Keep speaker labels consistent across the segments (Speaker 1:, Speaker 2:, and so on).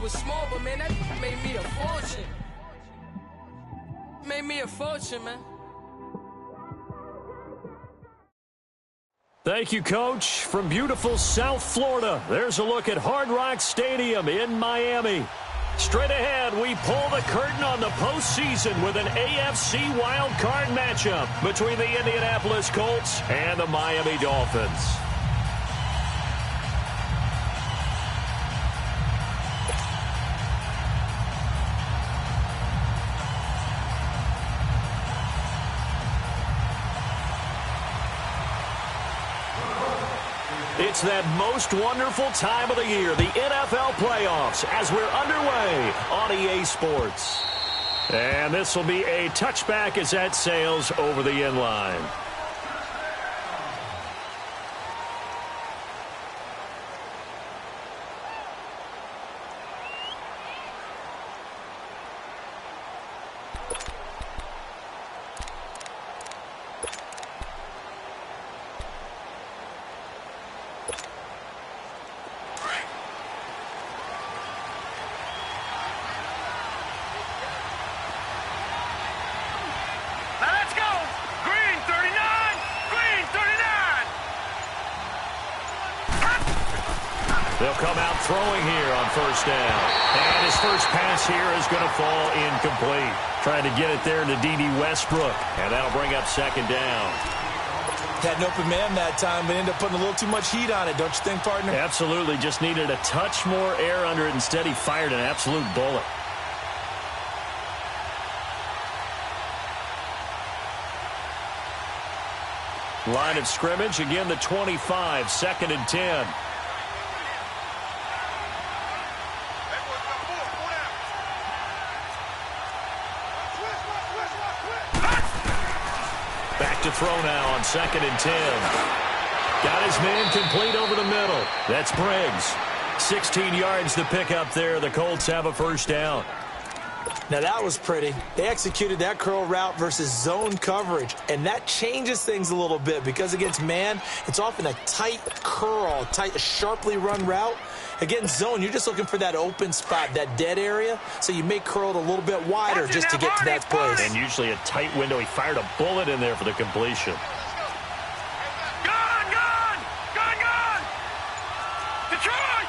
Speaker 1: was small, but man, that made me a fortune. Made me a fortune, man.
Speaker 2: Thank you, Coach. From beautiful South Florida, there's a look at Hard Rock Stadium in Miami. Straight ahead, we pull the curtain on the postseason with an AFC wildcard matchup between the Indianapolis Colts and the Miami Dolphins. It's that most wonderful time of the year, the NFL playoffs, as we're underway on EA Sports. And this will be a touchback as that sails over the end line. They'll come out throwing here on first down. And his first pass here is going to fall incomplete. Trying to get it there to D.D. Westbrook. And that'll bring up second down.
Speaker 3: Had an open man that time, but ended up putting a little too much heat on it, don't you think, partner?
Speaker 2: Absolutely. Just needed a touch more air under it. Instead, he fired an absolute bullet. Line of scrimmage, again the 25, 2nd and 10. Back to throw now on 2nd and 10. Got his man complete over the middle. That's Briggs. 16 yards to pick up there. The Colts have a first down.
Speaker 3: Now that was pretty. They executed that curl route versus zone coverage, and that changes things a little bit because against man, it's often a tight curl, tight, sharply run route. Against zone, you're just looking for that open spot, that dead area, so you may curl it a little bit wider just to get to that place.
Speaker 2: And usually a tight window. He fired a bullet in there for the completion.
Speaker 4: Gone! Detroit!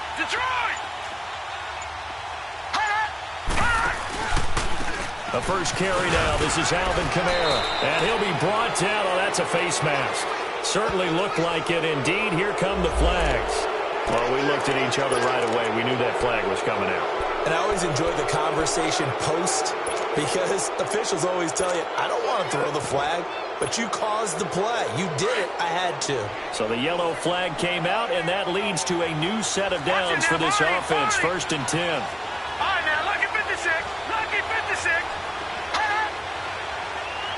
Speaker 2: The first carry now. This is Alvin Kamara. And he'll be brought down. Oh, that's a face mask. Certainly looked like it. Indeed, here come the flags. Well, we looked at each other right away. We knew that flag was coming out.
Speaker 3: And I always enjoy the conversation post because officials always tell you, I don't want to throw the flag, but you caused the play. You did it. I had to.
Speaker 2: So the yellow flag came out, and that leads to a new set of downs for this offense. 1st and 10.
Speaker 4: All right, now, lucky 56. Lucky 56.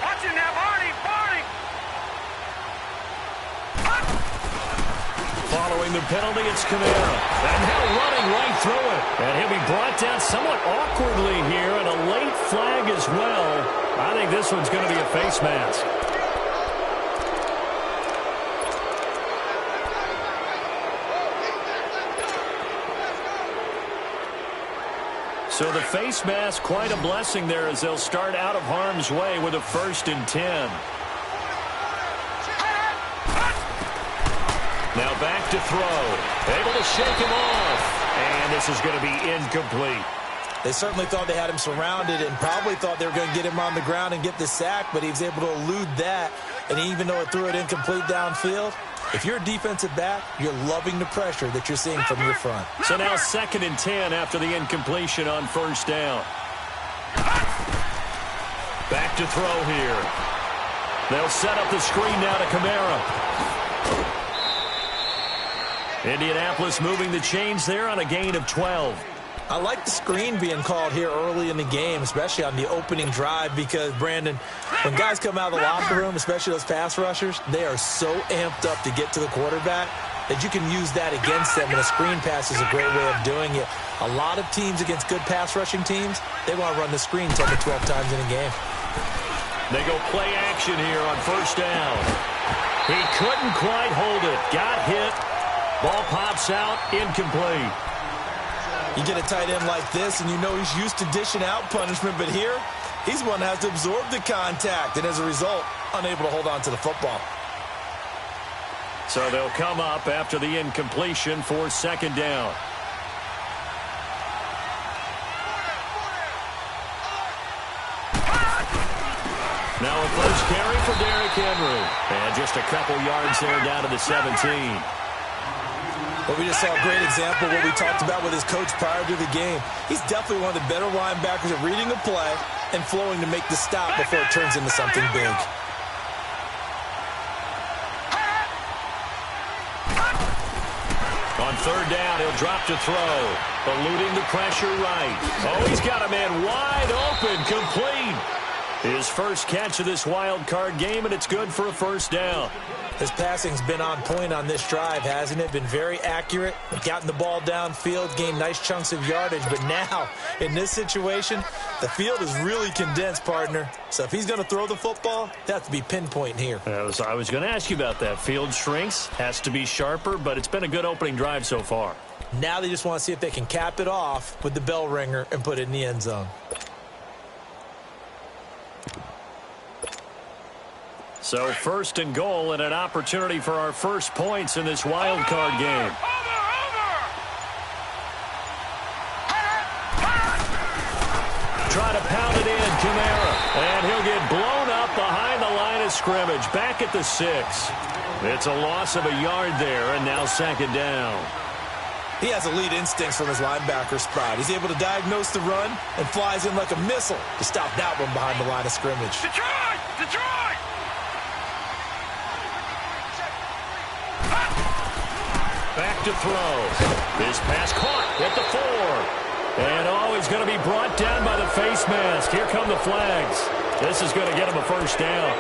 Speaker 4: Watch it now, Barney.
Speaker 2: Following the penalty, it's Kamara. And now running right through it. And he'll be brought down somewhat awkwardly here, and a late flag as well. I think this one's going to be a face mask. So the face mask, quite a blessing there as they'll start out of harm's way with a 1st and 10. Now back to throw. Able to shake him off. And this is going to be incomplete.
Speaker 3: They certainly thought they had him surrounded and probably thought they were going to get him on the ground and get the sack, but he was able to elude that. And even though it threw it incomplete downfield, if you're a defensive back, you're loving the pressure that you're seeing from your front.
Speaker 2: So now 2nd and 10 after the incompletion on first down. Back to throw here. They'll set up the screen now to Kamara. Indianapolis moving the chains there on a gain of 12.
Speaker 3: I like the screen being called here early in the game, especially on the opening drive, because, Brandon, when guys come out of the locker room, especially those pass rushers, they are so amped up to get to the quarterback that you can use that against them, and a screen pass is a great way of doing it. A lot of teams against good pass rushing teams, they want to run the screen 10 to 12 times in a game.
Speaker 2: They go play action here on first down. He couldn't quite hold it. Got hit. Ball pops out, incomplete.
Speaker 3: You get a tight end like this, and you know he's used to dishing out punishment, but here, he's one that has to absorb the contact, and as a result, unable to hold on to the football.
Speaker 2: So they'll come up after the incompletion for second down. Now a first carry for Derrick Henry. And just a couple yards there down to the 17.
Speaker 3: Well, we just saw a great example of what we talked about with his coach prior to the game. He's definitely one of the better linebackers at reading a play and flowing to make the stop before it turns into something big.
Speaker 2: On third down, he'll drop to throw. Eluding the pressure right. Oh, he's got a man wide open, complete. His first catch of this wild card game, and it's good for a first down.
Speaker 3: His passing's been on point on this drive, hasn't it? Been very accurate, gotten the ball downfield, gained nice chunks of yardage. But now, in this situation, the field is really condensed, partner. So if he's going to throw the football, they have to be pinpoint here.
Speaker 2: I was going to ask you about that. Field shrinks, has to be sharper, but it's been a good opening drive so far.
Speaker 3: Now they just want to see if they can cap it off with the bell ringer and put it in the end zone.
Speaker 2: So first and goal and an opportunity for our first points in this wild card game. Try to pound it in, Kamara. And he'll get blown up behind the line of scrimmage. Back at the 6. It's a loss of a yard there, and now second down.
Speaker 3: He has elite instincts from his linebacker spot. He's able to diagnose the run and flies in like a missile to stop that one behind the line of scrimmage.
Speaker 4: Detroit! Detroit!
Speaker 2: Back to throw. His pass caught at the 4. And he's going to be brought down by the face mask. Here come the flags. This is going to get him a first down.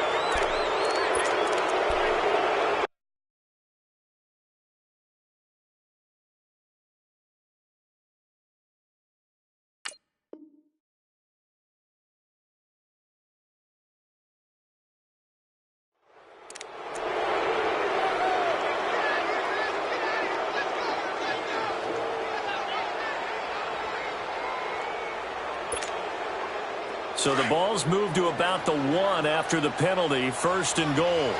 Speaker 2: So the ball's moved to about the 1 after the penalty. First and goal.
Speaker 4: Over!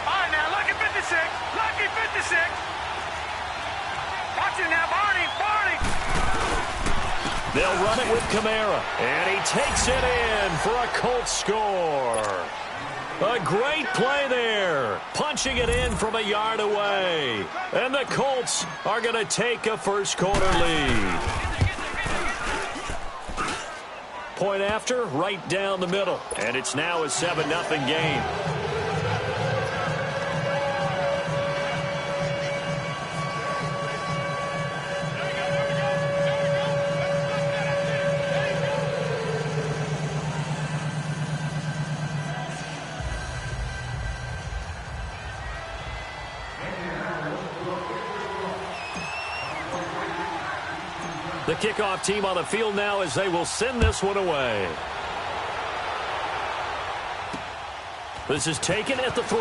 Speaker 4: All right, now, lucky 56. Lucky 56. Watch it now, Barney.
Speaker 2: They'll run it with Kamara. And he takes it in for a Colts score. A great play there. Punching it in from a yard away. And the Colts are going to take a first quarter lead. Point after, right down the middle. And it's now a 7-0 game. The kickoff team on the field now as they will send this one away. This is taken at the 3.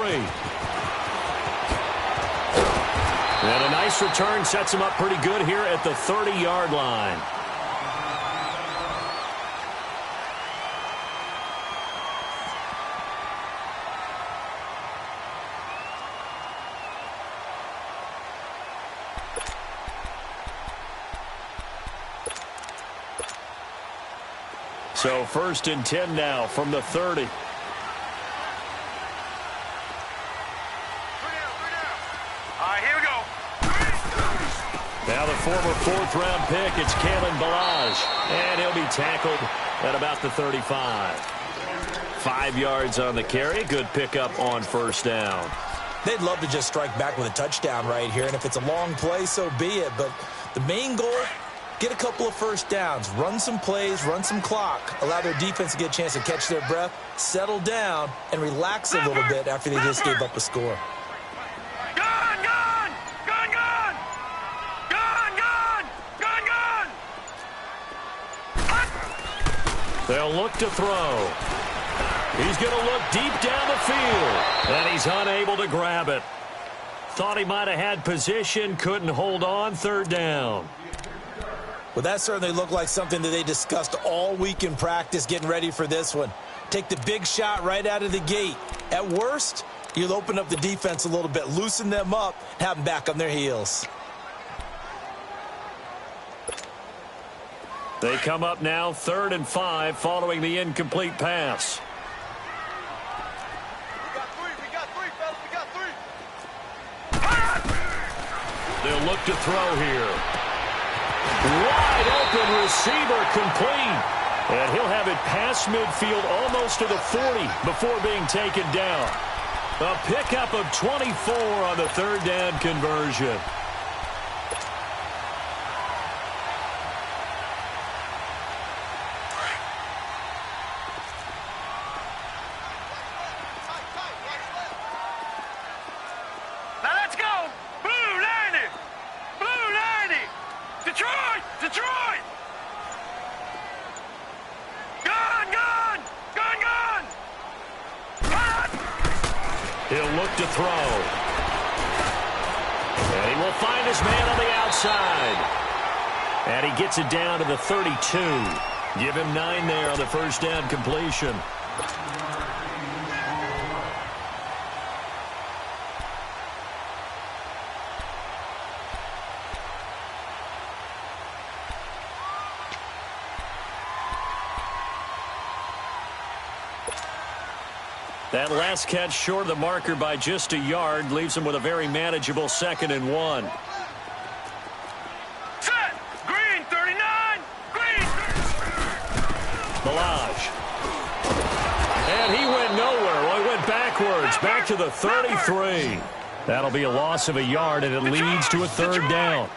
Speaker 2: And a nice return sets him up pretty good here at the 30-yard line. So first and 10 now from the 30.
Speaker 4: All right, here we go.
Speaker 2: Now the former 4th-round pick, it's Kalen Ballage. And he'll be tackled at about the 35. 5 yards on the carry. Good pickup on first down.
Speaker 3: They'd love to just strike back with a touchdown right here. And if it's a long play, so be it. But the main goal, get a couple of first downs, run some plays, run some clock, allow their defense to get a chance to catch their breath, settle down, and relax a little bit after they just gave up a score.
Speaker 4: Gun!
Speaker 2: They'll look to throw. He's going to look deep down the field, and he's unable to grab it. Thought he might have had position, couldn't hold on, third down.
Speaker 3: Well, that certainly looked like something that they discussed all week in practice getting ready for this one. Take the big shot right out of the gate. At worst, you'll open up the defense a little bit, loosen them up, have them back on their heels.
Speaker 2: They come up now 3rd and 5 following the incomplete pass.
Speaker 4: We got three, fellas. We got three.
Speaker 2: They'll look to throw here. Wide open receiver complete. And he'll have it past midfield almost to the 40 before being taken down. A pickup of 24 on the third down conversion.
Speaker 4: Now let's go. Blue 90. Blue 90. Detroit. Detroit. Gun, gun. Gun, gun. Gun.
Speaker 2: He'll look to throw. And he will find his man on the outside. And he gets it down to the 32. Give him 9 there on the first down completion. That last catch short of the marker by just a yard leaves him with a very manageable 2nd and 1.
Speaker 4: Set. Green 39. Green.
Speaker 2: Milage. And he went nowhere. Well, he went backwards, back to the 33. That'll be a loss of a yard, and it leads to a 3rd down.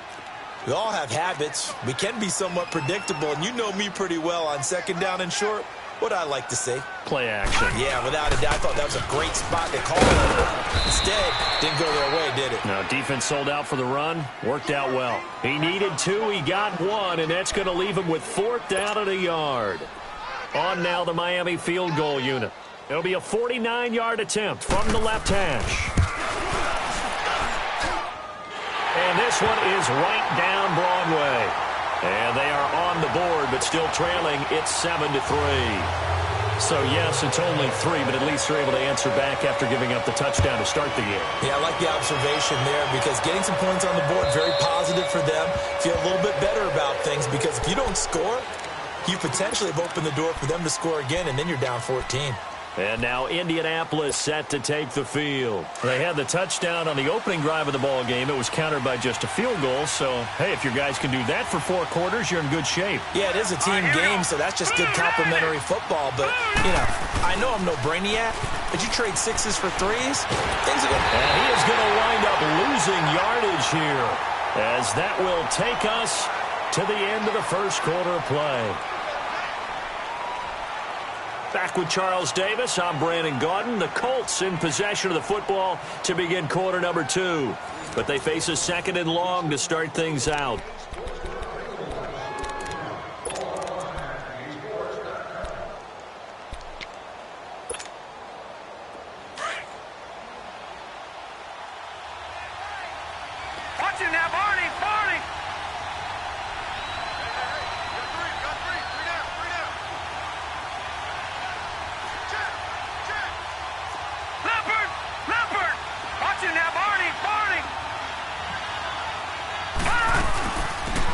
Speaker 3: We all have habits. We can be somewhat predictable, and you know me pretty well on 2nd down and short. What I like to say.
Speaker 2: Play action.
Speaker 3: Yeah, without a doubt. I thought that was a great spot to call it. Instead, didn't go their way, did it?
Speaker 2: Now, defense sold out for the run. Worked out well. He needed 2. He got 1, and that's going to leave him with 4th down at a yard. On now the Miami field goal unit. It'll be a 49-yard attempt from the left hash. And this one is right down Broadway. And they are on the board, but still trailing. It's 7-3. So, yes, it's only 3, but at least they're able to answer back after giving up the touchdown to start the game.
Speaker 3: Yeah, I like the observation there because getting some points on the board, very positive for them. Feel a little bit better about things because if you don't score, you potentially have opened the door for them to score again, and then you're down 14.
Speaker 2: And now Indianapolis set to take the field. They had the touchdown on the opening drive of the ball game. It was countered by just a field goal. So, hey, if your guys can do that for 4 quarters, you're in good shape.
Speaker 3: Yeah, it is a team game, so that's just good complimentary football. But, you know, I know I'm no brainiac, but you trade 6s for 3s, things are good.
Speaker 2: And he is going to wind up losing yardage here as that will take us to the end of the first quarter of play. Back with Charles Davis, I'm Brandon Gaudin. The Colts in possession of the football to begin quarter number 2. But they face a 2nd and long to start things out.
Speaker 4: Watch him now, Barney. Barney. Leopard! Leopard! Watch him now, Barney! Barney!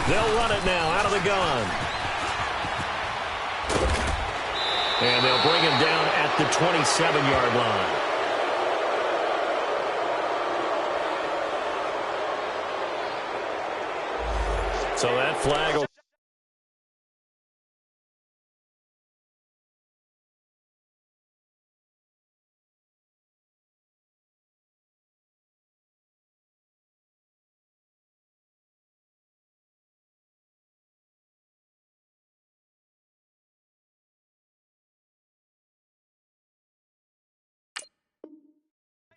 Speaker 2: They'll run it now out of the gun. And they'll bring him down at the 27-yard line. So that flag will...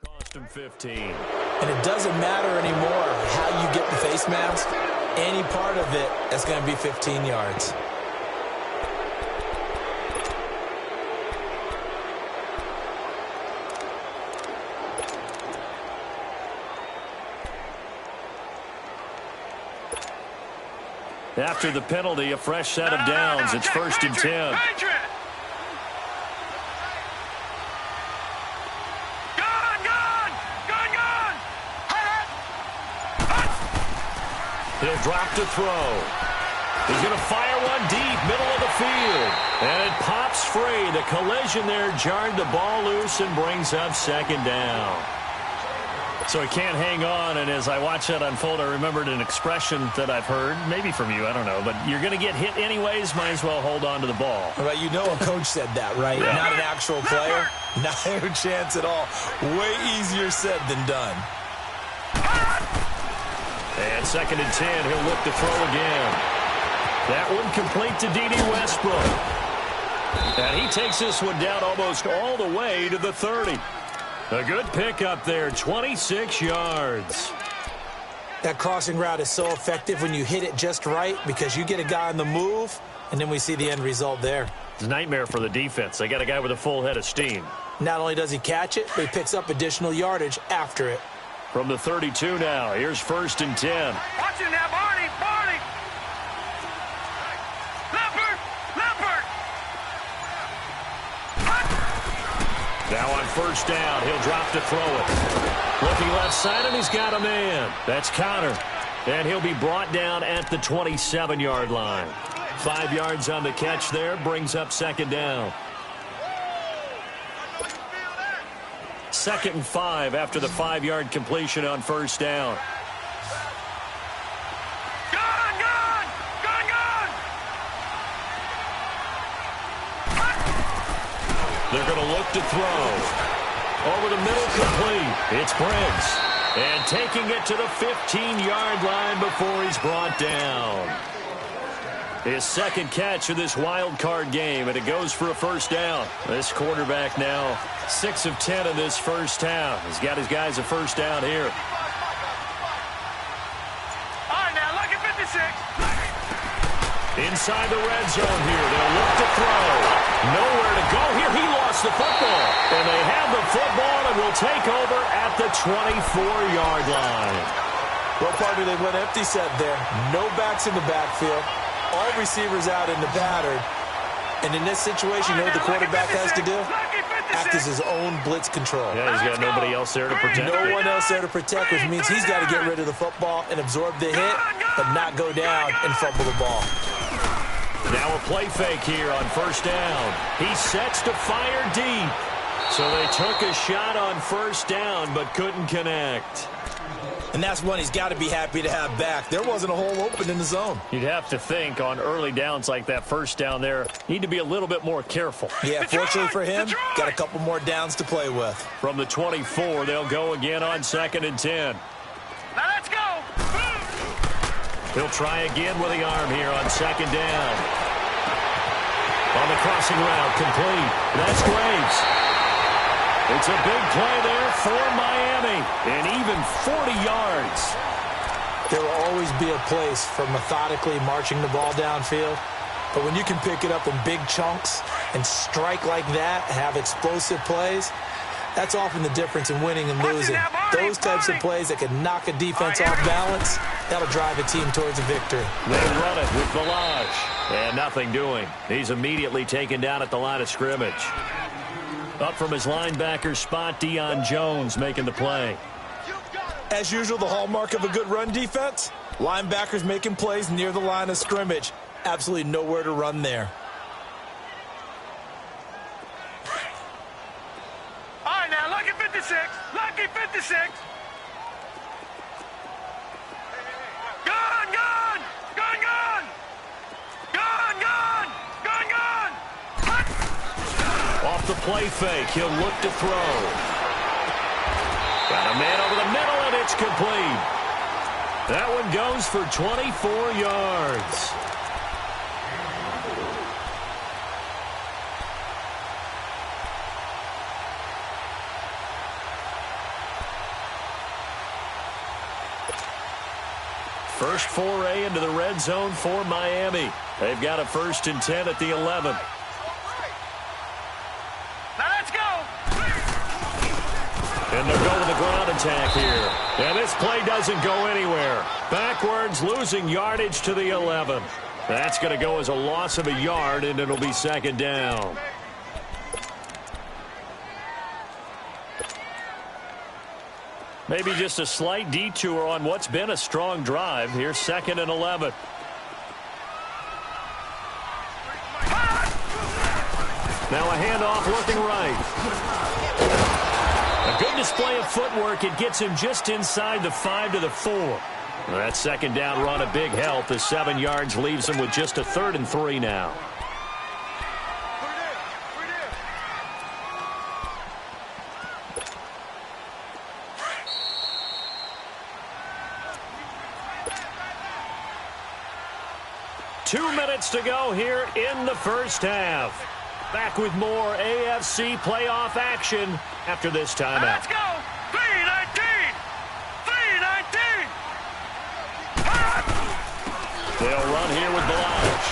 Speaker 2: cost him 15.
Speaker 3: And it doesn't matter anymore how you get the face mask. Any part of it is going to be 15 yards.
Speaker 2: After the penalty, a fresh set of downs. It's 1st and 10. He'll drop to throw. He's going to fire one deep, middle of the field. And it pops free. The collision there jarred the ball loose and brings up 2nd down. So he can't hang on, and as I watch that unfold, I remembered an expression that I've heard, maybe from you, I don't know, but you're going to get hit anyways, might as well hold on to the ball.
Speaker 3: Well, you know a coach said that, right? Yeah. Not an actual player. Not a chance at all. Way easier said than done.
Speaker 2: And 2nd and 10, he'll look to throw again. That one complete to D.D. Westbrook. And he takes this one down almost all the way to the 30. A good pickup there, 26 yards.
Speaker 3: That crossing route is so effective when you hit it just right because you get a guy on the move, and then we see the end result there.
Speaker 2: It's a nightmare for the defense. They got a guy with a full head of steam.
Speaker 3: Not only does he catch it, but he picks up additional yardage after it.
Speaker 2: From the 32 now, here's 1st and 10.
Speaker 4: Watch it now, Barney! Leopard!
Speaker 2: Now on 1st down, he'll drop to throw it. Looking left side, and he's got a man. That's Conner. And he'll be brought down at the 27-yard line. 5 yards on the catch there, brings up 2nd down. 2nd and 5 after the 5-yard completion on 1st down. They're going to look to throw. Over the middle, complete. It's Briggs. And taking it to the 15-yard line before he's brought down. His 2nd catch of this wild card game, and it goes for a 1st down. This quarterback now 6 of 10 in this 1st half. He's got his guys a 1st down here.
Speaker 4: All right, now, lucky 56.
Speaker 2: Inside the red zone here. They'll look to throw. Nowhere to go here. He lost the football. And they have the football and will take over at the 24-yard line.
Speaker 3: Well, partner, they went empty set there. No backs in the backfield. All receivers out in the pattern. And in this situation, you know what the quarterback has to do? Act as his own blitz control.
Speaker 2: Yeah, he's got nobody else there to protect.
Speaker 3: No one else there to protect, which means he's got to get rid of the football and absorb the hit, but not go down and fumble the ball.
Speaker 2: Now a play fake here on 1st down. He sets to fire deep. So they took a shot on 1st down, but couldn't connect.
Speaker 3: And that's one he's got to be happy to have back. There wasn't a hole open in the zone.
Speaker 2: You'd have to think on early downs like that 1st down there, need to be a little bit more careful.
Speaker 3: Yeah, fortunately for him, got a couple more downs to play with.
Speaker 2: From the 24, they'll go again on 2nd and 10.
Speaker 4: Now let's go.
Speaker 2: He'll try again with the arm here on 2nd down. On the crossing route, complete. That's Graves. It's a big play there for Miami, and even 40 yards.
Speaker 3: There will always be a place for methodically marching the ball downfield, but when you can pick it up in big chunks and strike like that, have explosive plays, that's often the difference in winning and losing. Those types of plays that can knock a defense off balance, that'll drive a team towards a victory.
Speaker 2: They run it with Balaj, and nothing doing. He's immediately taken down at the line of scrimmage. Up from his linebacker spot, Deion Jones making the play.
Speaker 3: As usual, the hallmark of a good run defense, linebackers making plays near the line of scrimmage. Absolutely nowhere to run there.
Speaker 4: All right, now, lucky 56. Lucky 56. Gun, gun! Gun, gun! Gun, gun! Gun, gun!
Speaker 2: Off the play fake, he'll look to throw. Got a man over the middle, and it's complete. That one goes for 24 yards. First foray into the red zone for Miami. They've got a 1st and 10 at the 11.
Speaker 4: Now let's go.
Speaker 2: And they'll go with the ground attack here. And this play doesn't go anywhere. Backwards, losing yardage to the 11. That's going to go as a loss of a yard, and it'll be second down. Maybe just a slight detour on what's been a strong drive. Here's 2nd and 11. Now a handoff looking right. A good display of footwork. It gets him just inside the 5 to the 4. That second down run a big help. The 7 yards leaves him with just a 3rd and 3 now. Two minutes to go here in the first half. Back with more AFC playoff action after this timeout.
Speaker 4: Let's go! 3-19! 3-19!
Speaker 2: They'll run here with Balaj.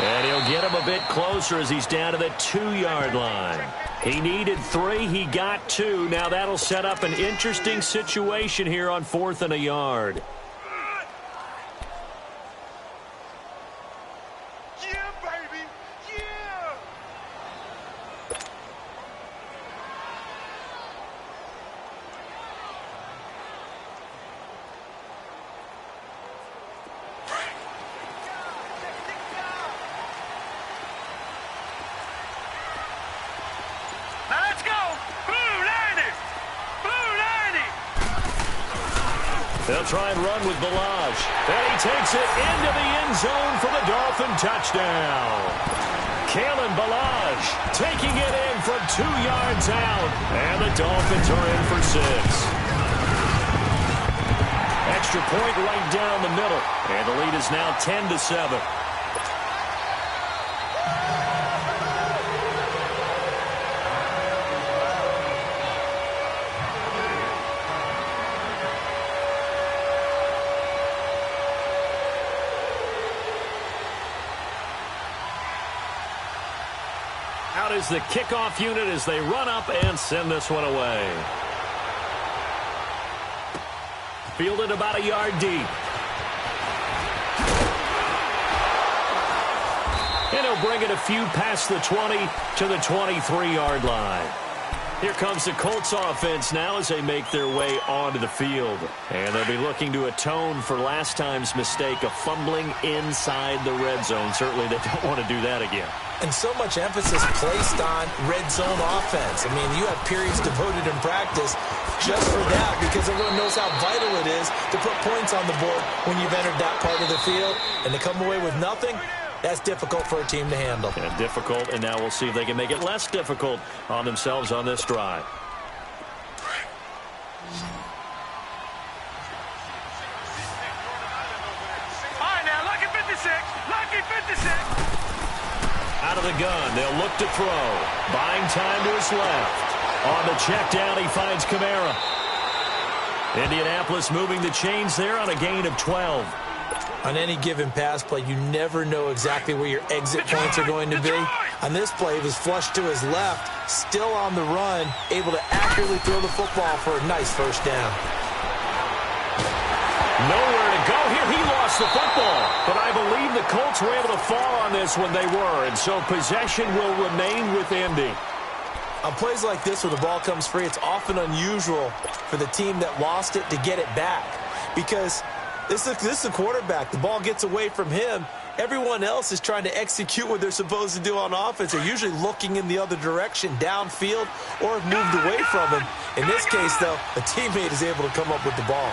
Speaker 2: And he'll get him a bit closer as he's down to the 2-yard line. He needed 3. He got 2. Now that'll set up an interesting situation here on 4th and a yard. They'll try and run with Balaj. And he takes it into the end zone for the Dolphin touchdown. Kalen Balaj taking it in from 2 yards out. And the Dolphins are in for 6. Extra point right down the middle. And the lead is now 10-7. Out is the kickoff unit as they run up and send this one away. Fielded about a yard deep. And he'll bring it a few past the 20 to the 23-yard line. Here comes the Colts offense now as they make their way onto the field. And they'll be looking to atone for last time's mistake of fumbling inside the red zone. Certainly they don't want to do that again.
Speaker 3: And so much emphasis placed on red zone offense. I mean, you have periods devoted in practice just for that because everyone knows how vital it is to put points on the board when you've entered that part of the field. And to come away with nothing, that's difficult for a team to handle.
Speaker 2: Yeah, difficult, and now we'll see if they can make it less difficult on themselves on this drive.
Speaker 4: All right, now, lucky 56. Lucky 56.
Speaker 2: Out of the gun, they'll look to throw. Buying time to his left. On the check down, he finds Kamara. Indianapolis moving the chains there on a gain of 12.
Speaker 3: On any given pass play, you never know exactly where your exit points are going to be. On this play, he was flushed to his left, still on the run, able to accurately throw the football for a nice first down.
Speaker 2: Nowhere to go here. He lost the football. But I believe the Colts were able to fall on this when they were, and so possession will remain with Indy.
Speaker 3: On plays like this where the ball comes free, it's often unusual for the team that lost it to get it back because this is the quarterback. The ball gets away from him. Everyone else is trying to execute what they're supposed to do on offense. They're usually looking in the other direction, downfield, or have moved away from him. In this case, though, a teammate is able to come up with the ball.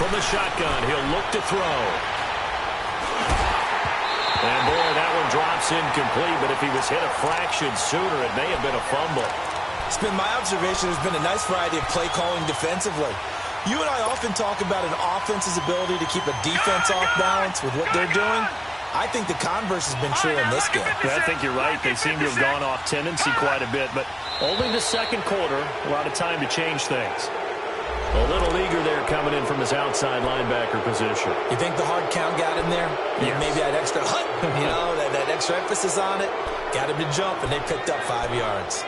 Speaker 2: From the shotgun, he'll look to throw. And boy, that one drops incomplete, but if he was hit a fraction sooner, it may have been a fumble.
Speaker 3: It's been my observation there's been a nice variety of play calling defensively. You and I often talk about an offense's ability to keep a defense off balance with what they're doing. I think the converse has been true in this game.
Speaker 2: I think you're right. They seem to have gone off tendency quite a bit, but only the second quarter, a lot of time to change things. A little eager there coming in from his outside linebacker position.
Speaker 3: You think the hard count got him there?
Speaker 2: Yes.
Speaker 3: Maybe that extra hut, that extra emphasis on it, got him to jump, and they picked up 5 yards.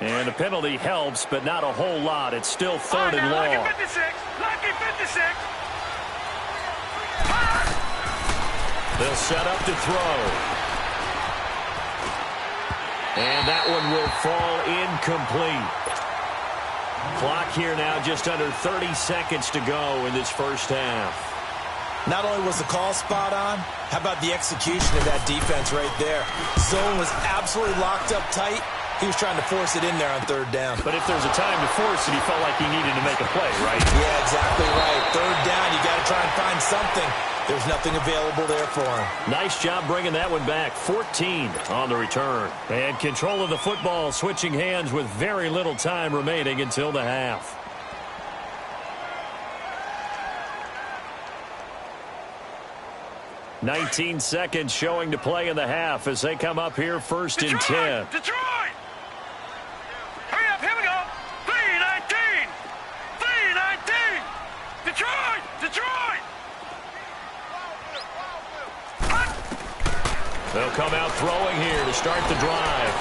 Speaker 2: And the penalty helps, but not a whole lot. It's still third and long.
Speaker 4: Lucky 56. Lucky 56.
Speaker 2: They'll set up to throw. And that one will fall incomplete. Clock here now just under 30 seconds to go in this first half.
Speaker 3: Not only was the call spot on, how about the execution of that defense right there? Zone was absolutely locked up tight. He was trying to force it in there on third down.
Speaker 2: But if there's a time to force it, he felt like he needed to make a play, right?
Speaker 3: Yeah, exactly right. Third down, you got to try and find something. There's nothing available there for him.
Speaker 2: Nice job bringing that one back. 14 on the return. And control of the football switching hands with very little time remaining until the half. "19 seconds showing to play in the half as they come up here first and 10.
Speaker 4: Detroit! Hurry up, here we go. 3-19. 3-19. Detroit! Detroit!
Speaker 2: They'll come out throwing here to start the drive.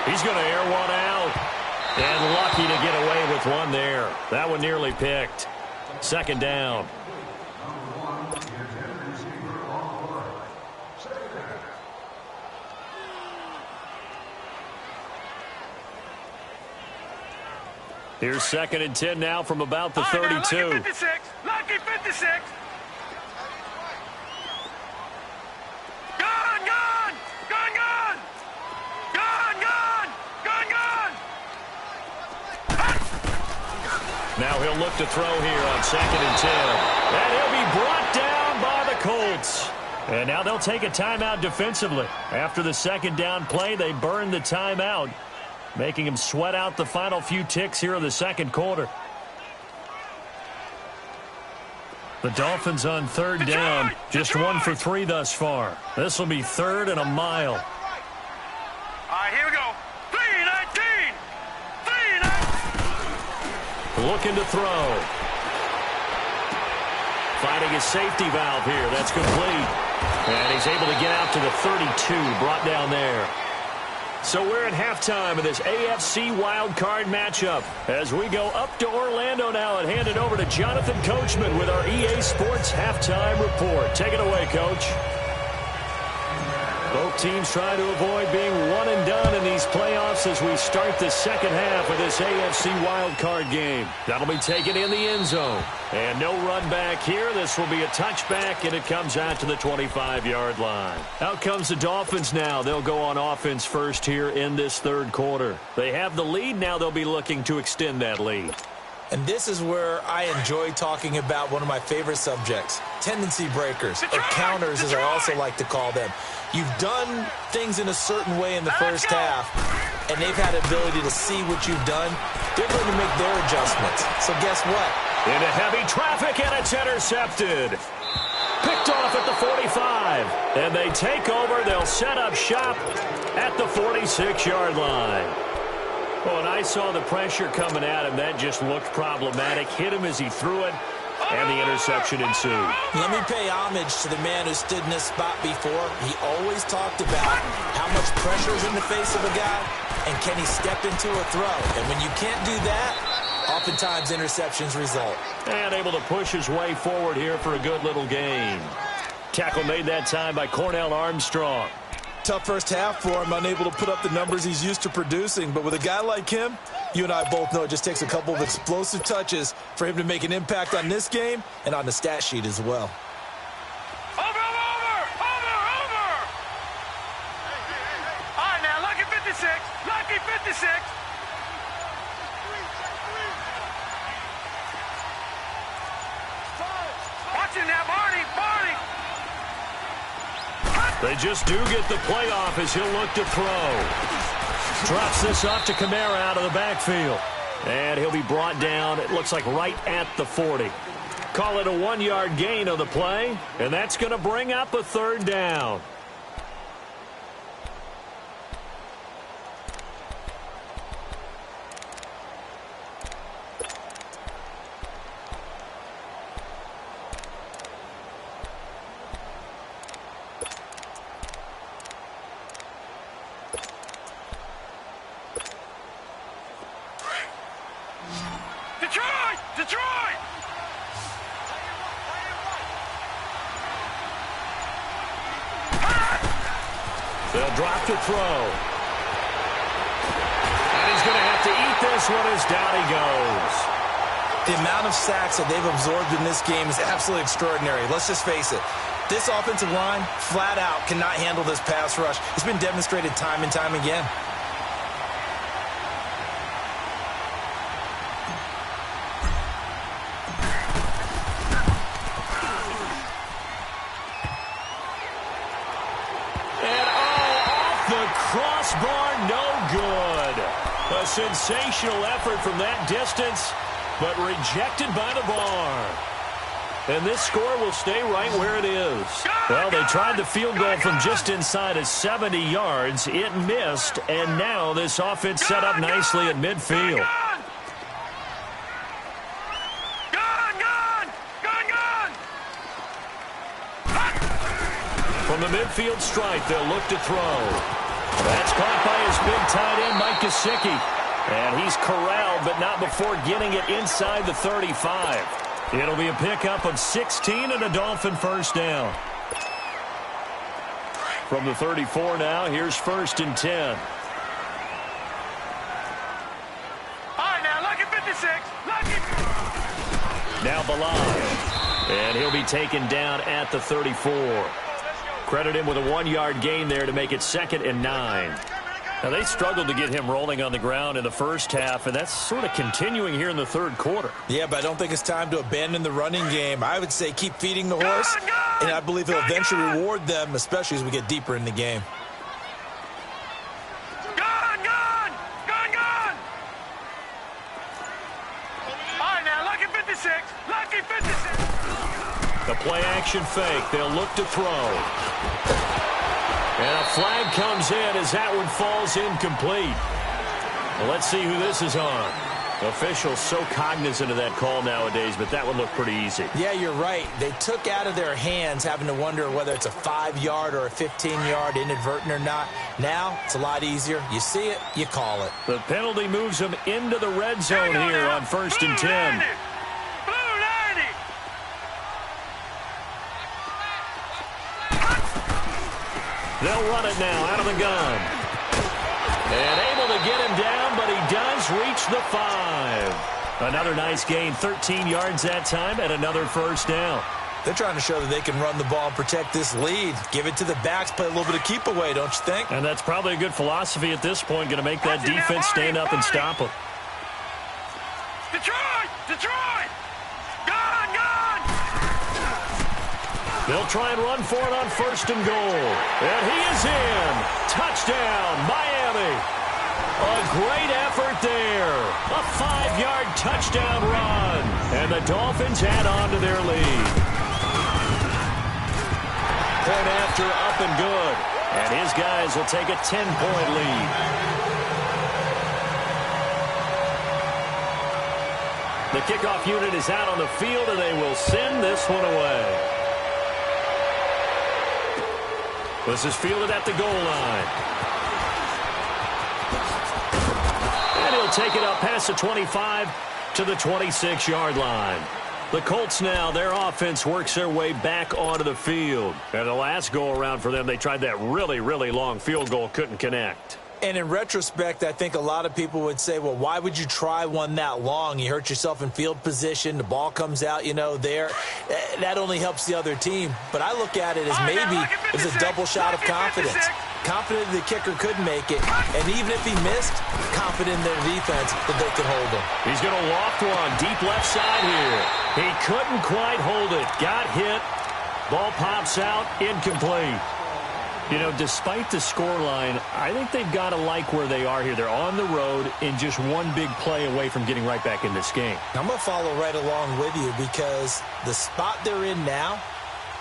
Speaker 2: He's going to air one out. And lucky to get away with one there. That one nearly picked. Second down. Here's second and 10 now from about the 32.
Speaker 4: Lucky 56. Lucky 56. Gone, gone. Gone, gone. Gone, gone. Gone, gone.
Speaker 2: Now he'll look to throw here on second and 10. And he'll be brought down by the Colts. And now they'll take a timeout defensively. After the second down play, they burn the timeout, making him sweat out the final few ticks here in the second quarter. The Dolphins on third down, just 1 for 3 thus far. This will be third and a mile.
Speaker 4: All right, here we go. 3-19. 3-19.
Speaker 2: Looking to throw. Finding his safety valve here. That's complete. And he's able to get out to the 32, brought down there. So we're at halftime of this AFC wildcard matchup as we go up to Orlando now and hand it over to Jonathan Coachman with our EA Sports Halftime Report. Take it away, Coach. Both teams trying to avoid being one and done in these playoffs as we start the second half of this AFC wildcard game. That'll be taken in the end zone. And no run back here. This will be a touchback, and it comes out to the 25-yard line. Out comes the Dolphins now. They'll go on offense first here in this third quarter. They have the lead. Now they'll be looking to extend that lead.
Speaker 3: And this is where I enjoy talking about one of my favorite subjects, tendency breakers, or counters as I also like to call them. You've done things in a certain way in the first half, and they've had the ability to see what you've done. They're going to make their adjustments. So guess what?
Speaker 2: Into heavy traffic, and it's intercepted. Picked off at the 45. And they take over. They'll set up shop at the 46-yard line. Well, and I saw the pressure coming at him. That just looked problematic. Hit him as he threw it, and the interception ensued.
Speaker 3: Let me pay homage to the man who stood in this spot before. He always talked about how much pressure is in the face of a guy, and can he step into a throw. And when you can't do that, oftentimes interceptions result.
Speaker 2: And able to push his way forward here for a good little gain. Tackle made that time by Cornell Armstrong.
Speaker 3: Tough first half for him, unable to put up the numbers he's used to producing. But with a guy like him, you and I both know it just takes a couple of explosive touches for him to make an impact on this game and on the stat sheet as well.
Speaker 4: Over. All right, now, lucky 56. Lucky 56. Watch it now, Barney.
Speaker 2: They just do get the playoff as he'll look to throw. Drops this off to Kamara out of the backfield. And he'll be brought down, it looks like right at the 40. Call it a 1-yard gain of the play, and that's going to bring up a third down. They'll drop to throw. And he's going to have to eat this one as down he goes.
Speaker 3: The amount of sacks that they've absorbed in this game is absolutely extraordinary. Let's just face it. This offensive line, flat out, cannot handle this pass rush. It's been demonstrated time and time again.
Speaker 2: Crossbar, no good. A sensational effort from that distance, but rejected by the bar. And this score will stay right where it is. Well, they tried the field goal from just inside of 70 yards. It missed, and now this offense set up nicely at midfield. From the midfield stripe, they'll look to throw. That's caught by his big tight end, Mike Gesicki. And he's corralled, but not before getting it inside the 35. It'll be a pickup of 16 and a Dolphin first down. From the 34 now, here's 1st and 10.
Speaker 4: All right, now, lucky 56. Lucky.
Speaker 2: Now Balaj. And he'll be taken down at the 34. Credit him with a 1-yard gain there to make it 2nd and 9. Now, they struggled to get him rolling on the ground in the first half, and that's sort of continuing here in the third quarter.
Speaker 3: Yeah, but I don't think it's time to abandon the running game. I would say keep feeding the horse, and I believe he'll eventually reward them, especially as we get deeper in the game.
Speaker 4: Gone! All right, now, lucky 56. Lucky 56.
Speaker 2: The play-action fake. They'll look to throw. And a flag comes in as that one falls incomplete. Well, let's see who this is on. Officials so cognizant of that call nowadays, but that one looked pretty easy.
Speaker 3: Yeah, you're right. They took out of their hands having to wonder whether it's a 5-yard or a 15-yard inadvertent or not. Now, it's a lot easier. You see it, you call it.
Speaker 2: The penalty moves them into the red zone here on 1st and 10. They'll run it now out of the gun. And able to get him down, but he does reach the 5. Another nice gain, 13 yards that time, and another first down.
Speaker 3: They're trying to show that they can run the ball and protect this lead. Give it to the backs, play a little bit of keep away, don't you think?
Speaker 2: And that's probably a good philosophy at this point, going to make that defense stand up and stop them.
Speaker 4: Detroit! Gone!
Speaker 2: They'll try and run for it on 1st and goal. And he is in. Touchdown, Miami. A great effort there. A 5-yard touchdown run. And the Dolphins add on to their lead. Point after, up and good. And his guys will take a 10-point lead. The kickoff unit is out on the field, and they will send this one away. This is fielded at the goal line. And he'll take it up past the 25 to the 26-yard line. The Colts now, their offense works their way back onto the field. And the last go-around for them, they tried that really, really long field goal, couldn't connect.
Speaker 3: And in retrospect, I think a lot of people would say, well, why would you try one that long? You hurt yourself in field position. The ball comes out, there. That only helps the other team. But I look at it as maybe it was a double shot of confidence. Confident the kicker could make it. And even if he missed, confident in their defense that they could hold him.
Speaker 2: He's going to loft one deep left side here. He couldn't quite hold it. Got hit. Ball pops out. Incomplete. Despite the scoreline, I think they've got to like where they are here. They're on the road and just one big play away from getting right back in this game.
Speaker 3: I'm going to follow right along with you because the spot they're in now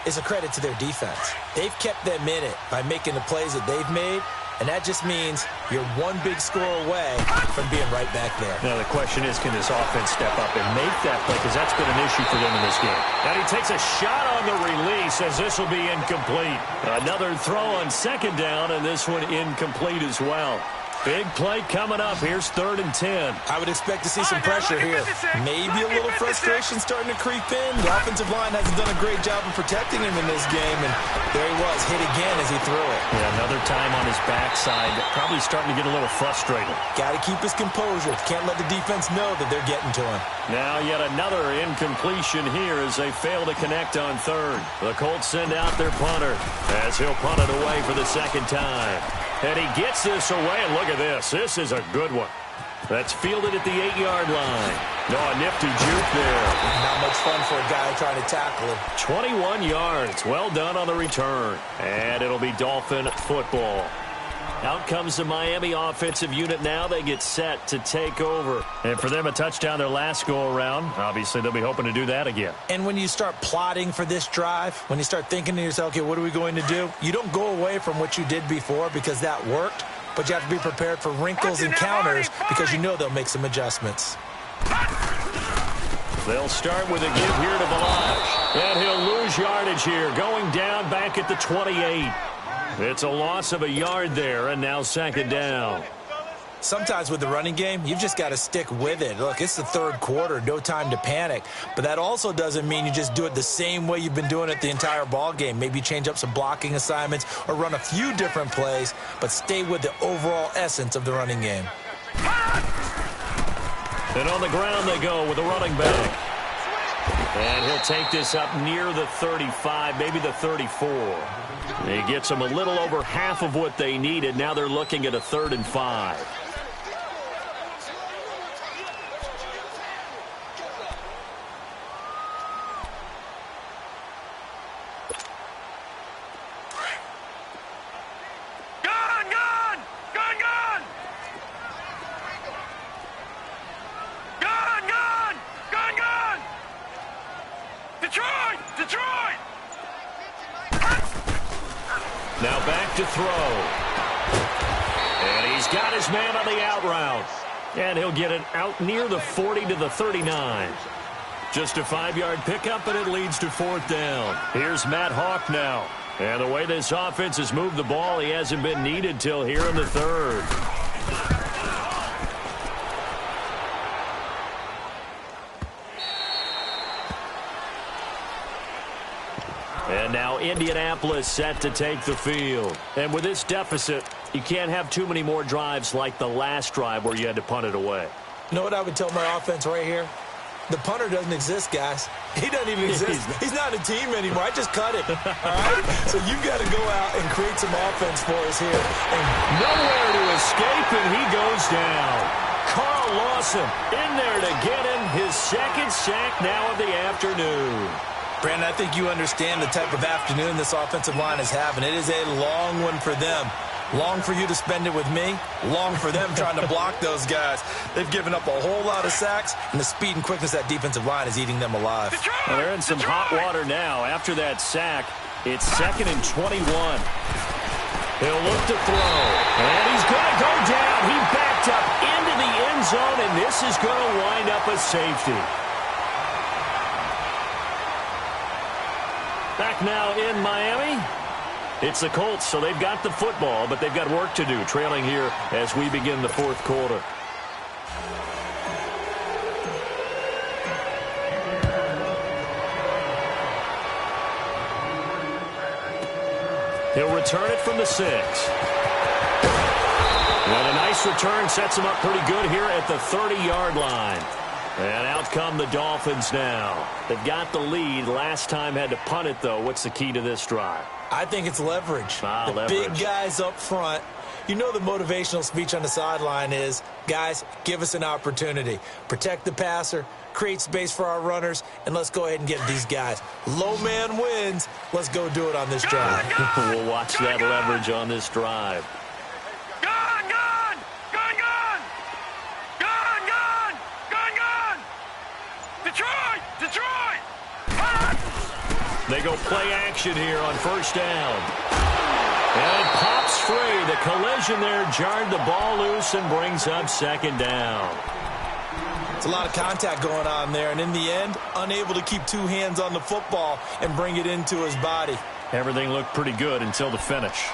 Speaker 3: is a credit to their defense. They've kept them in it by making the plays that they've made, and that just means you're one big score away from being right back there.
Speaker 2: Now, the question is, can this offense step up and make that play? Because that's been an issue for them in this game. And he takes a shot on the release as this will be incomplete. Another throw on 2nd down, and this one incomplete as well. Big play coming up. Here's 3rd and 10.
Speaker 3: I would expect to see some pressure here. Maybe a little frustration starting to creep in. The offensive line hasn't done a great job of protecting him in this game, and there he was, hit again as he threw it.
Speaker 2: Yeah, another time on his backside. Probably starting to get a little frustrated.
Speaker 3: Got to keep his composure. Can't let the defense know that they're getting to him.
Speaker 2: Now yet another incompletion here as they fail to connect on 3rd. The Colts send out their punter as he'll punt it away for the 2nd time. And he gets this away, and look at this. This is a good one. That's fielded at the 8-yard line. No, a nifty juke there.
Speaker 3: Not much fun for a guy trying to tackle him.
Speaker 2: 21 yards. Well done on the return. And it'll be Dolphin football. Out comes the Miami offensive unit now. They get set to take over. And for them, a touchdown their last go-around. Obviously, they'll be hoping to do that again.
Speaker 3: And when you start plotting for this drive, when you start thinking to yourself, okay, what are we going to do? You don't go away from what you did before because that worked, but you have to be prepared for wrinkles and counters because you know they'll make some adjustments.
Speaker 2: They'll start with a give here to Balazs. And he'll lose yardage here, going down back at the 28. It's a loss of a yard there, and now 2nd down.
Speaker 3: Sometimes with the running game, you've just got to stick with it. Look, it's the 3rd quarter, no time to panic. But that also doesn't mean you just do it the same way you've been doing it the entire ball game. Maybe change up some blocking assignments or run a few different plays, but stay with the overall essence of the running game.
Speaker 2: And on the ground they go with a running back. And he'll take this up near the 35, maybe the 34. He gets them a little over half of what they needed. Now they're looking at a 3rd and 5. Now back to throw. And he's got his man on the out route. And he'll get it out near the 40 to the 39. Just a 5-yard pickup, and it leads to 4th down. Here's Matt Hawk now. And the way this offense has moved the ball, he hasn't been needed till here in the 3rd. And now Indianapolis set to take the field. And with this deficit, you can't have too many more drives like the last drive where you had to punt it away.
Speaker 3: You know what I would tell my offense right here? The punter doesn't exist, guys. He doesn't even exist. He's not a team anymore. I just cut it. All right? So you've got to go out and create some offense for us here. And
Speaker 2: nowhere to escape, and he goes down. Carl Lawson in there to get him his 2nd sack now of the afternoon.
Speaker 3: Brandon, I think you understand the type of afternoon this offensive line is having. It is a long one for them. Long for you to spend it with me. Long for them trying to block those guys. They've given up a whole lot of sacks, and the speed and quickness of that defensive line is eating them alive.
Speaker 2: Well, they're in some hot water now. After that sack, it's 2nd and 21. He'll look to throw, and he's going to go down. He backed up into the end zone, and this is going to wind up a safety. Back now in Miami. It's the Colts, so they've got the football, but they've got work to do, trailing here as we begin the 4th quarter. He'll return it from the 6. And a nice return sets him up pretty good here at the 30-yard line. And out come the Dolphins now. They've got the lead. Last time had to punt it, though. What's the key to this drive?
Speaker 3: I think it's leverage. The big guys up front. You know the motivational speech on the sideline is, guys, give us an opportunity. Protect the passer, create space for our runners, and let's go ahead and get these guys. Low man wins. Let's go do it on this drive.
Speaker 2: We'll watch that leverage on this drive. They go play action here on 1st down. And it pops free. The collision there jarred the ball loose and brings up 2nd down.
Speaker 3: It's a lot of contact going on there, and in the end, unable to keep 2 hands on the football and bring it into his body.
Speaker 2: Everything looked pretty good until the finish.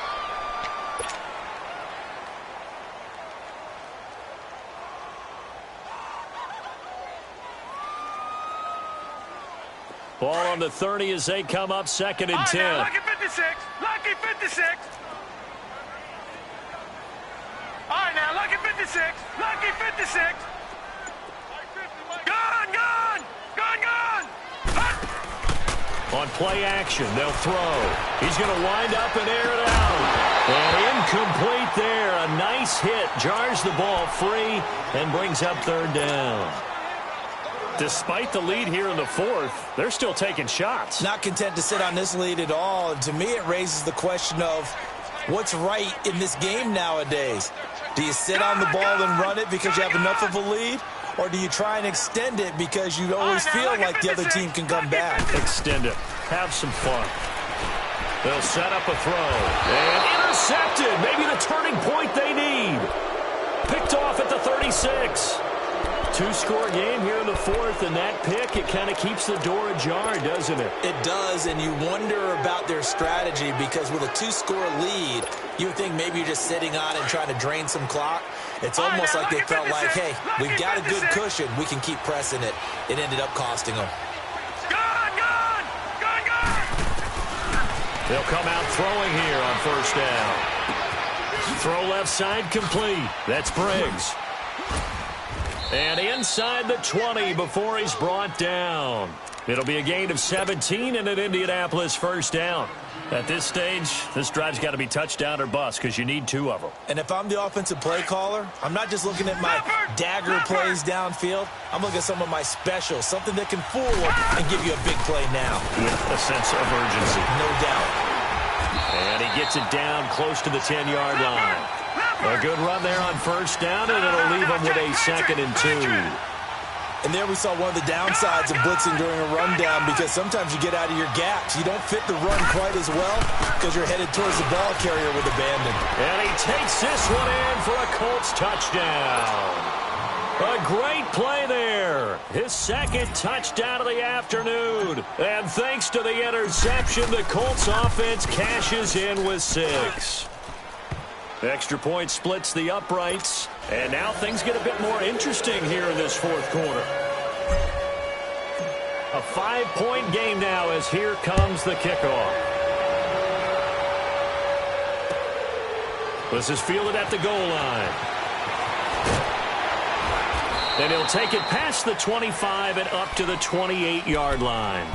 Speaker 2: Ball on the 30 as they come up 2nd and 10.
Speaker 4: Now, lucky 56. Lucky 56. All right, now, lucky 56. Lucky 56. Gone, gone. Gone, gone.
Speaker 2: On play action, they'll throw. He's going to wind up and air it out. And incomplete there. A nice hit. Jars the ball free and brings up 3rd down. Despite the lead here in the 4th, they're still taking shots.
Speaker 3: Not content to sit on this lead at all. And to me, it raises the question of what's right in this game nowadays. Do you sit on the ball and run it because you have enough of a lead? Or do you try and extend it because you always feel like the other team can come back?
Speaker 2: Extend it. Have some fun. They'll set up a throw. And intercepted. Maybe the turning point they need. Picked off at the 36. 2-score game here in the 4th, and that pick, it kind of keeps the door ajar, doesn't it?
Speaker 3: It does, and you wonder about their strategy because with a 2-score lead, you would think maybe you're just sitting on and trying to drain some clock. It's almost like they felt like, hey, we've got a good cushion. We can keep pressing it. It ended up costing them.
Speaker 4: Gone, gone. Gone, gone.
Speaker 2: They'll come out throwing here on 1st down. Throw left side complete. That's Briggs. And inside the 20 before he's brought down. It'll be a gain of 17 and an Indianapolis 1st down. At this stage, this drive's got to be touchdown or bust because you need 2 of them.
Speaker 3: And if I'm the offensive play caller, I'm not just looking at my dagger plays downfield. I'm looking at some of my specials, something that can fool and give you a big play now.
Speaker 2: With a sense of urgency.
Speaker 3: No doubt.
Speaker 2: And he gets it down close to the 10-yard line. A good run there on 1st down, and it'll leave him with a 2nd and 2.
Speaker 3: And there we saw one of the downsides of blitzing during a rundown because sometimes you get out of your gaps. You don't fit the run quite as well because you're headed towards the ball carrier with abandon.
Speaker 2: And he takes this one in for a Colts touchdown. A great play there. His 2nd touchdown of the afternoon. And thanks to the interception, the Colts offense cashes in with 6. Extra point splits the uprights. And now things get a bit more interesting here in this 4th quarter. A 5-point game now as here comes the kickoff. This is fielded at the goal line. And he'll take it past the 25 and up to the 28-yard line.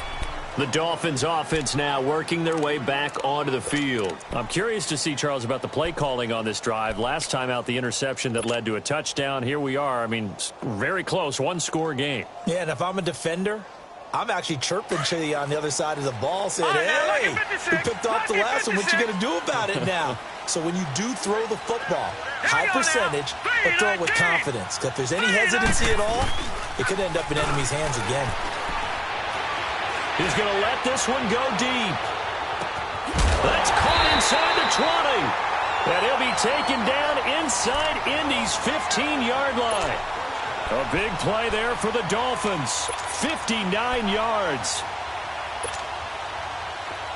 Speaker 2: The Dolphins offense now working their way back onto the field. I'm curious to see, Charles, about the play calling on this drive. Last time out, the interception that led to a touchdown. Here we are. I mean, very close, 1-score game.
Speaker 3: Yeah, and if I'm a defender, I'm actually chirping to you on the other side of the ball saying, hey, we picked off the last one. What you going to do about it now? So when you do throw the football, high percentage, but throw it with confidence. If there's any hesitancy at all, it could end up in enemy's hands again.
Speaker 2: He's going to let this one go deep. That's caught inside the 20. And he'll be taken down inside Indy's 15-yard line. A big play there for the Dolphins. 59 yards.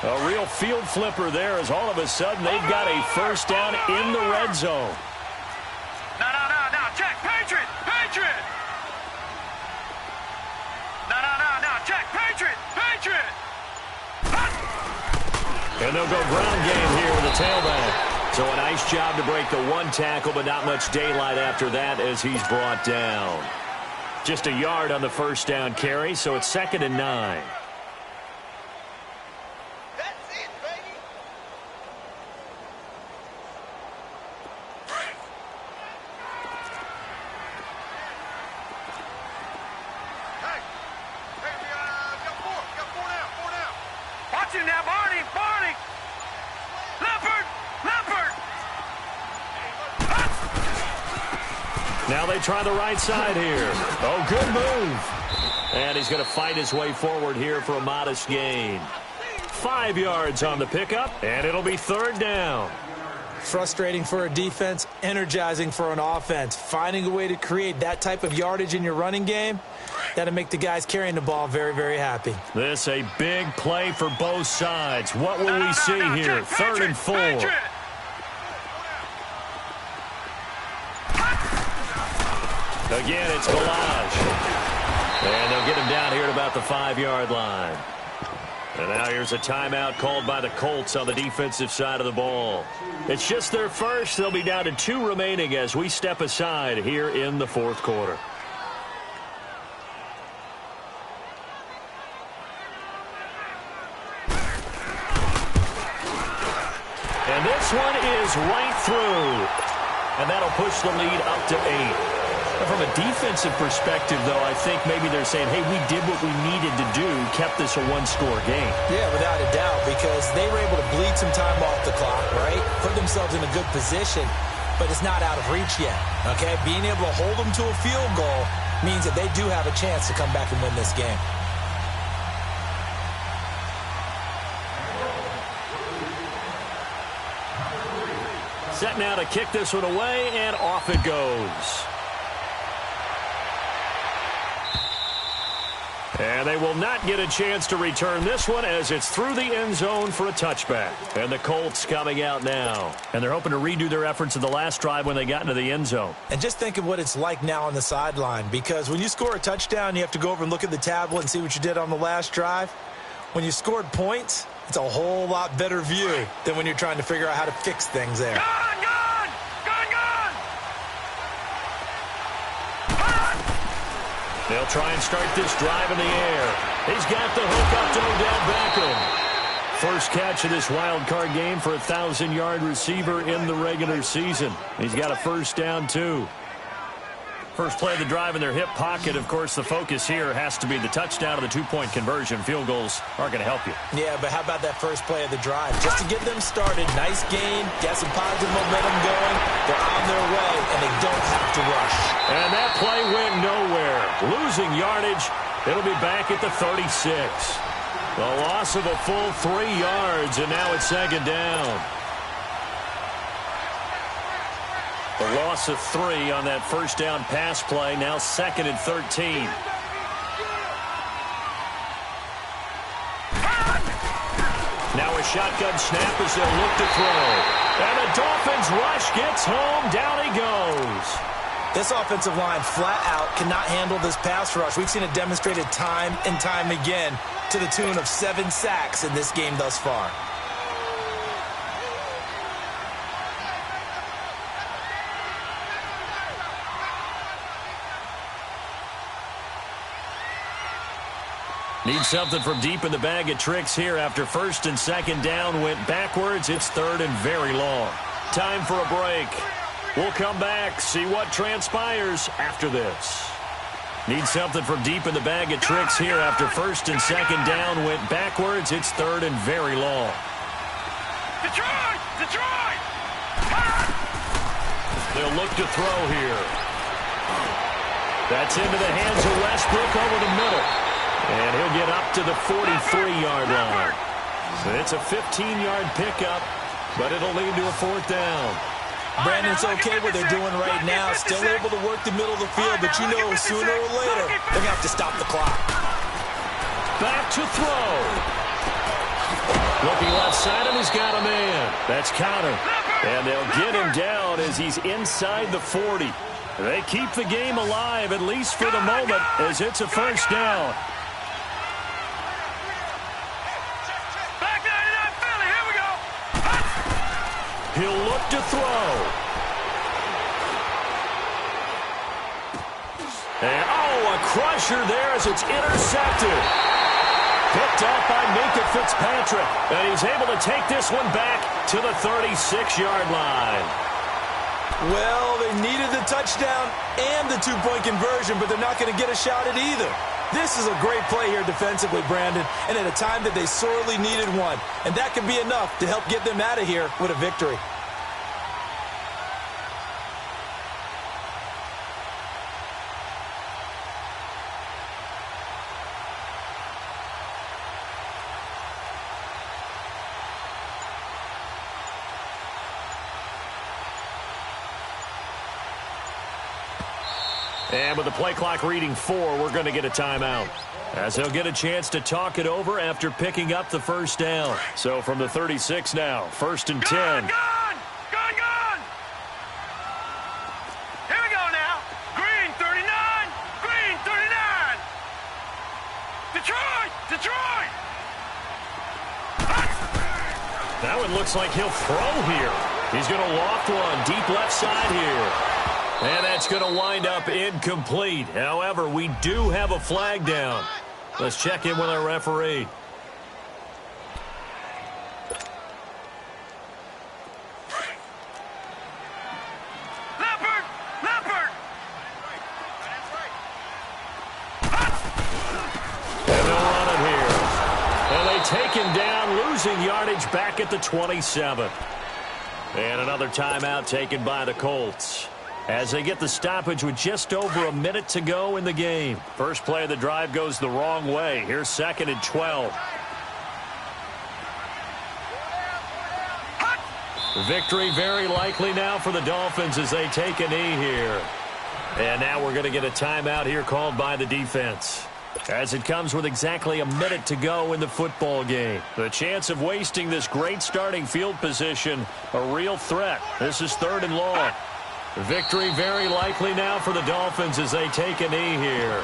Speaker 2: A real field flipper there as all of a sudden they've got a 1st down in the red zone.
Speaker 4: No, check, Patriot, Patriot. No, check, Patriot.
Speaker 2: And they'll go ground game here with the tailback. So a nice job to break the 1 tackle, but not much daylight after that as he's brought down. Just a yard on the 1st down carry, so it's 2nd and 9. Now they try the right side here. Oh, good move. And he's going to fight his way forward here for a modest gain. 5 yards on the pickup, and it'll be 3rd down.
Speaker 3: Frustrating for a defense, energizing for an offense. Finding a way to create that type of yardage in your running game, that'll make the guys carrying the ball very, very happy.
Speaker 2: This a big play for both sides. What will we see here? 3rd and 4. Again, it's Ballage. And they'll get him down here at about the 5-yard line. And now here's a timeout called by the Colts on the defensive side of the ball. It's just their first. They'll be down to 2 remaining as we step aside here in the fourth quarter. And this one is right through. And that'll push the lead up to 8. From a defensive perspective, though, I think maybe they're saying, hey, we did what we needed to do, kept this a one-score game.
Speaker 3: Yeah, without a doubt, because they were able to bleed some time off the clock, right? Put themselves in a good position, but it's not out of reach yet, okay? Being able to hold them to a field goal means that they do have a chance to come back and win this game.
Speaker 2: Set now to kick this one away, and off it goes. And they will not get a chance to return this one as it's through the end zone for a touchback. And the Colts coming out now. And they're hoping to redo their efforts in the last drive when they got into the end zone.
Speaker 3: And just think of what it's like now on the sideline, because when you score a touchdown, you have to go over and look at the tablet and see what you did on the last drive. When you scored points, it's a whole lot better view than when you're trying to figure out how to fix things there.
Speaker 2: They'll try and start this drive in the air. He's got the hook up to Odell Beckham. First catch of this wild card game for a 1,000-yard receiver in the regular season. He's got a first down, too. First play of the drive in their hip pocket. Of course, the focus here has to be the touchdown of the two-point conversion. Field goals aren't going to help you.
Speaker 3: Yeah, but how about that first play of the drive? Just to get them started, nice gain, get some positive momentum going. They're on their way, and they don't have to rush.
Speaker 2: And that play went nowhere. Losing yardage. It'll be back at the 36. The loss of a full 3 yards, and now it's second down. The loss of 3 on that first down pass play. Now second and 13. Now a shotgun snap as they'll look to throw. And the Dolphins rush gets home. Down he goes.
Speaker 3: This offensive line flat out cannot handle this pass rush. We've seen it demonstrated time and time again to the tune of 7 sacks in this game thus far.
Speaker 2: Need something from deep in the bag of tricks here after first and second down went backwards. It's third and very long. Time for a break. We'll come back, see what transpires after this. Need something from deep in the bag of tricks here after first and second down went backwards. It's third and very long.
Speaker 4: Detroit! Detroit!
Speaker 2: They'll look to throw here. That's into the hands of Westbrook over the middle. And he'll get up to the 43-yard line. So it's a 15-yard pickup, but it'll lead to a fourth down.
Speaker 3: Brandon, it's okay what they're doing right now. Still able to work the middle of the field, but you know sooner or later they're going to have to stop the clock.
Speaker 2: Back to throw. Looking left side, and he's got a man. That's Conner. And they'll get him down as he's inside the 40. They keep the game alive, at least for the moment, as it's a first down. He'll look to throw. And, a crusher there as it's intercepted. Picked up by Minkah Fitzpatrick. And he's able to take this one back to the 36-yard line.
Speaker 3: Well, they needed the touchdown and the two-point conversion, but they're not going to get a shot at either. This is a great play here defensively, Brandon, and at a time that they sorely needed one. And that could be enough to help get them out of here with a victory.
Speaker 2: And with the play clock reading 4, we're going to get a timeout, as they'll get a chance to talk it over after picking up the first down. So from the 36 now, first and 10.
Speaker 4: Gone! Here we go now. Green 39. Green 39. Detroit!
Speaker 2: And looks like he'll throw here. He's going to loft one deep left side here. And that's going to wind up incomplete. However, we do have a flag down. Let's check in with our referee. Taken down, losing yardage back at the 27. And another timeout taken by the Colts as they get the stoppage with just over a minute to go in the game. First play of the drive goes the wrong way. Here's 2nd and 12. Victory very likely now for the Dolphins as they take a knee here. And now we're going to get a timeout here called by the defense, as it comes with exactly a minute to go in the football game. The chance of wasting this great starting field position, a real threat. This is 3rd and long. Victory very likely now for the Dolphins as they take a knee here.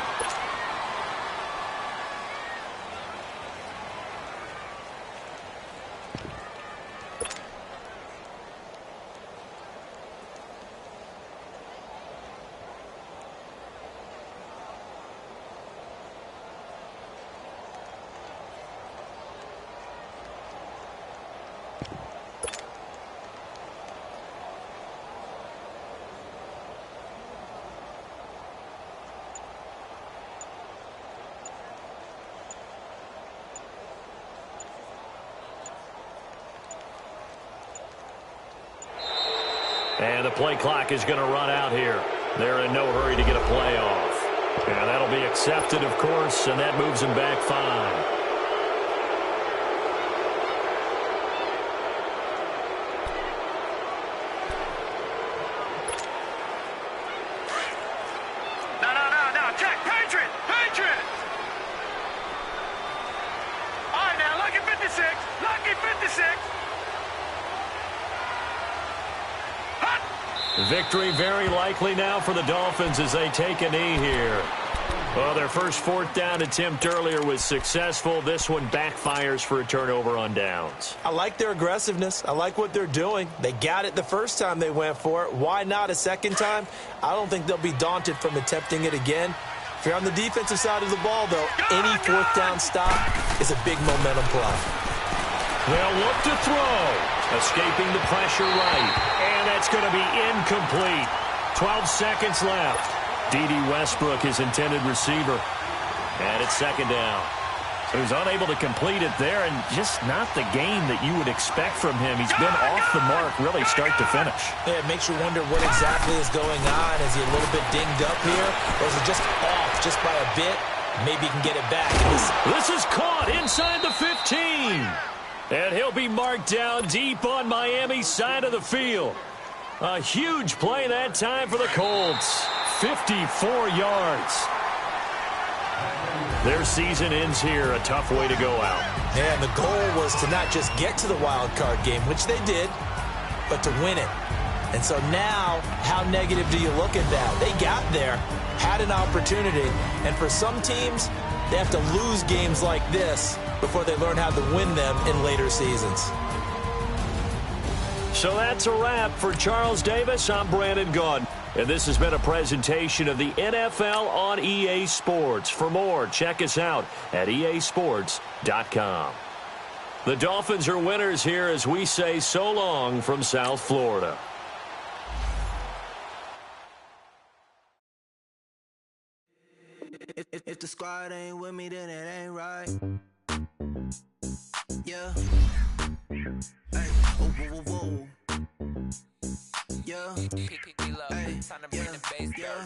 Speaker 2: And the play clock is going to run out here. They're in no hurry to get a play off. And that'll be accepted, of course, and that moves them back 5.
Speaker 4: No, check, Patriot! All right, now, lucky 56!
Speaker 2: Victory very likely now for the Dolphins as they take a knee here. Well, their first 4th down attempt earlier was successful. This one backfires for a turnover on downs.
Speaker 3: I like their aggressiveness. I like what they're doing. They got it the first time they went for it. Why not a second time? I don't think they'll be daunted from attempting it again. If you're on the defensive side of the ball, though, any 4th down stop is a big momentum play.
Speaker 2: They'll look to throw. Escaping the pressure right. And that's going to be incomplete. 12 seconds left. D.D. Westbrook, his intended receiver. And it's 2nd down. So he's unable to complete it there, and just not the game that you would expect from him. He's been off the mark really start to finish.
Speaker 3: Yeah, it makes you wonder what exactly is going on. Is he a little bit dinged up here? Or is it just off just by a bit? Maybe he can get it back.
Speaker 2: This is caught inside the 15. And he'll be marked down deep on Miami's side of the field. A huge play that time for the Colts. 54 yards. Their season ends here. A tough way to go out.
Speaker 3: And the goal was to not just get to the wild card game, which they did, but to win it. And so now, how negative do you look at that? They got there, had an opportunity, and for some teams, they have to lose games like this before they learn how to win them in later seasons.
Speaker 2: So that's a wrap for Charles Davis. I'm Brandon Gaudin. And this has been a presentation of the NFL on EA Sports. For more, check us out at easports.com. The Dolphins are winners here as we say so long from South Florida.
Speaker 5: If the squad ain't with me, then it ain't right. Yeah. Hey, oh, whoa, whoa, whoa. Yeah. Hey, yeah.